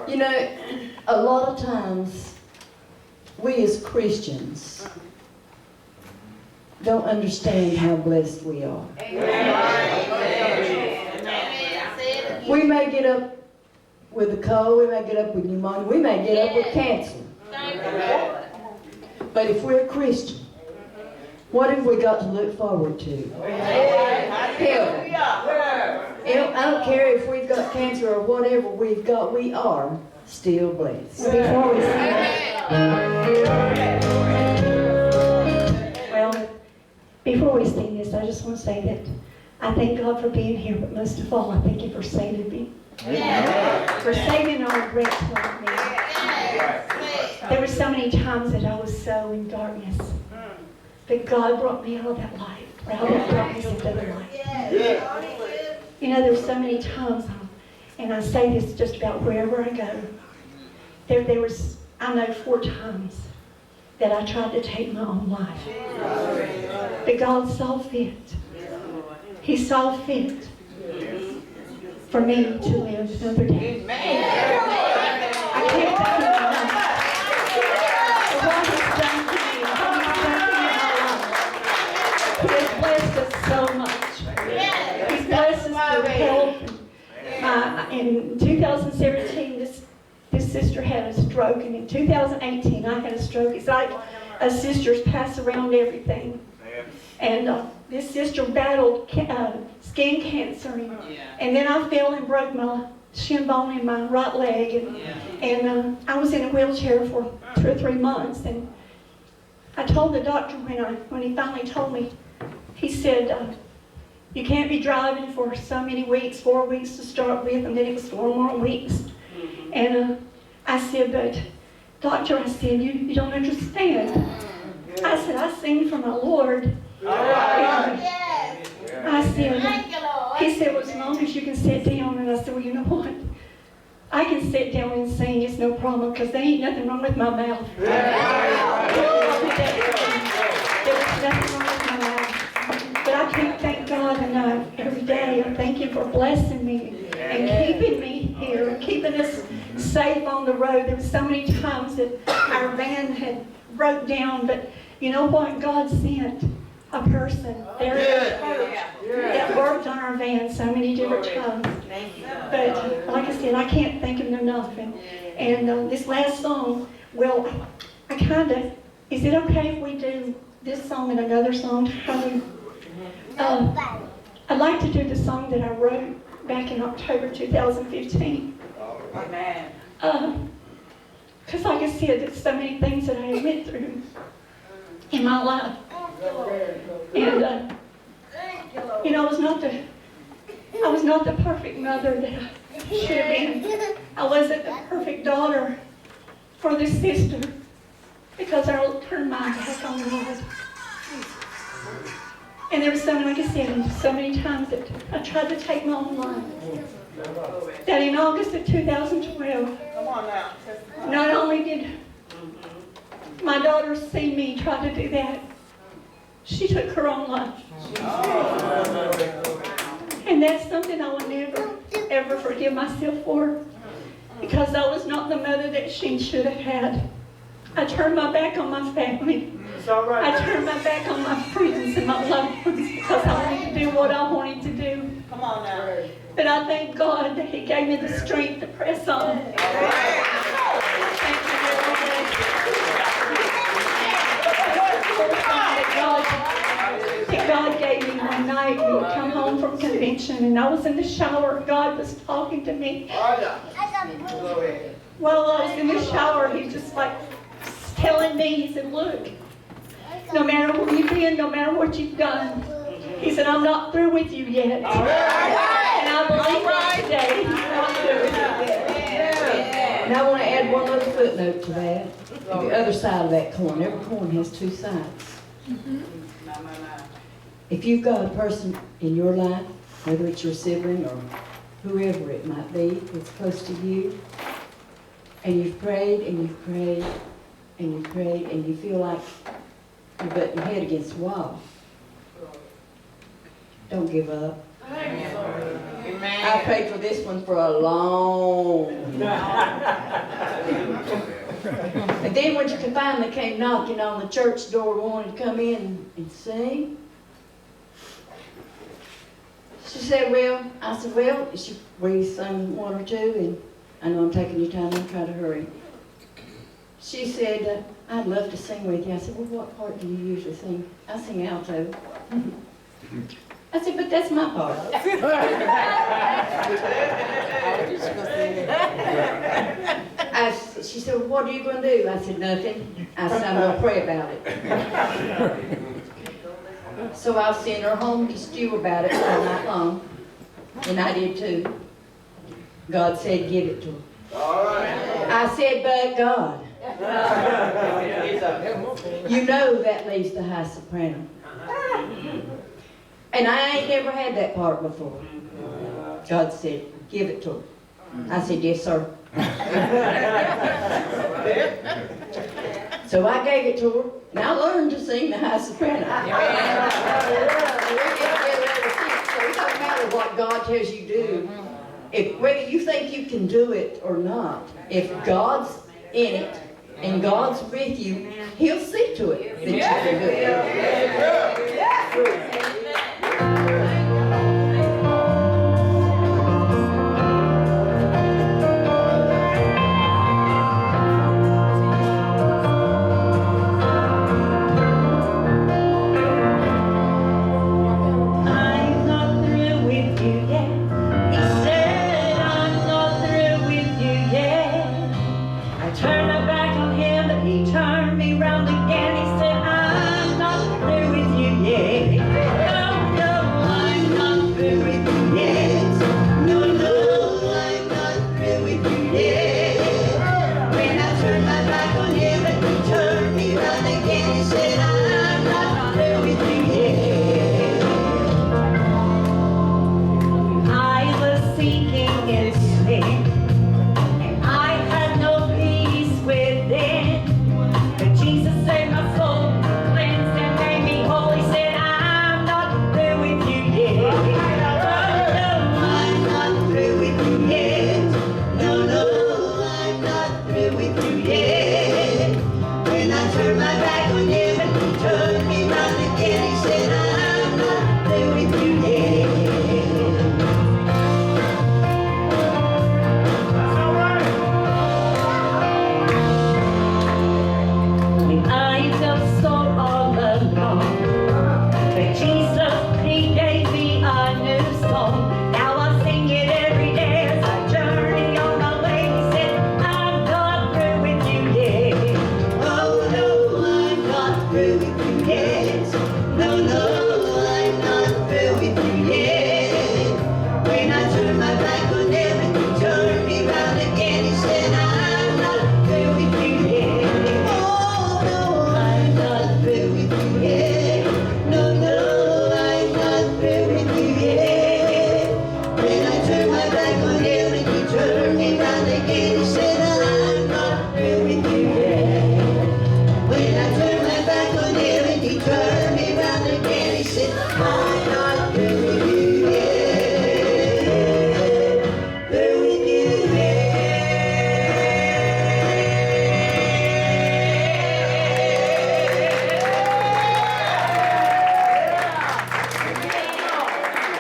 You know, a lot of times, we as Christians don't understand how blessed we are. We may get up with a cold, we may get up with pneumonia, we may get up with cancer. But if we're a Christian, what have we got to look forward to? Heaven. I don't care if we've got cancer or whatever we've got, we are still blessed. Before we sing this, I just want to say that I thank God for being here, but most of all, I thank you for saving me. For saving our wretch like me. There were so many times that I was so in darkness, but God brought me out of that light, out of that darkness into the light. You know, there's so many times, and I say this just about wherever I go, there was, I know 4 times that I tried to take my own life. But God saw fit. He saw fit for me to live another day. I can't thank Him enough for what He's done for me, what He's done for me in my life. He has blessed us so much. He's blessed us with health. In 2017, this sister had a stroke, and in 2018 I had a stroke. It's like a sister's pass around everything. And this sister battled skin cancer, and then I fell and broke my shin bone in my right leg, and I was in a wheelchair for 2 or 3 months. And I told the doctor when he finally told me, he said, you can't be driving for so many weeks, 4 weeks to start with, and then it was 4 more weeks. And I said, but doctor, I said, you don't understand. I said, I sing for my Lord. I said, he said, well, as long as you can sit down. And I said, well, you know what? I can sit down and sing, it's no problem, because there ain't nothing wrong with my mouth. There was nothing wrong with my mouth. But I can't thank God enough every day. I thank Him for blessing me and keeping me here, and keeping us safe on the road. There were so many times that our van had broke down, but you know what? God sent a person there in the church that worked on our van so many different times. But like I said, I can't thank Him enough. And this last song, well, I kind of, is it okay if we do this song and another song? I'd like to do the song that I wrote back in October 2015. Amen. Because like I said, there's so many things that I went through in my life. And, you know, I was not the perfect mother that I should have been. I wasn't the perfect daughter for this sister, because I turned my back on God. And there was so many, like I said, so many times that I tried to take my own life. That in August of 2012, not only did my daughter see me try to do that, she took her own life. And that's something I will never, ever forgive myself for, because I was not the mother that she should have had. I turned my back on my family. I turned my back on my friends and my loved ones, because I wanted to do what I wanted to do. Come on now. But I thank God that He gave me the strength to press on. Thank you very much. That God gave me one night when we come home from convention, and I was in the shower. God was talking to me. While I was in the shower, He just like telling me, He said, look, no matter where you've been, no matter what you've done, He said, I'm not through with you yet. And I believe that today He's not through with you yet. And I want to add one little footnote to that. The other side of that coin. Every coin has 2 sides. If you've got a person in your life, whether it's your sibling or whoever it might be, that's close to you, and you've prayed and you've prayed and you've prayed, and you feel like you're butting your head against the wall, don't give up. I prayed for this one for a long And then when she finally came knocking on the church door, wanted to come in and sing, she said, well, I said, well, we sung one or two, and I know I'm taking your time, I'm trying to hurry. She said, I'd love to sing with you. I said, well, what part do you usually sing? I sing alto. I said, but that's my part. She said, well, what are you going to do? I said, nothing. I said, I'm going to pray about it. So I'll send her home to stew about it all night long. And I did too. God said, give it to her. I said, but God. You know that leads to high soprano. And I ain't never had that part before. God said, give it to her. I said, yes, sir. So I gave it to her, and I learned to sing the high soprano. So it doesn't matter what God tells you to do. Whether you think you can do it or not, if God's in it and God's with you, He'll see to it that you can do it.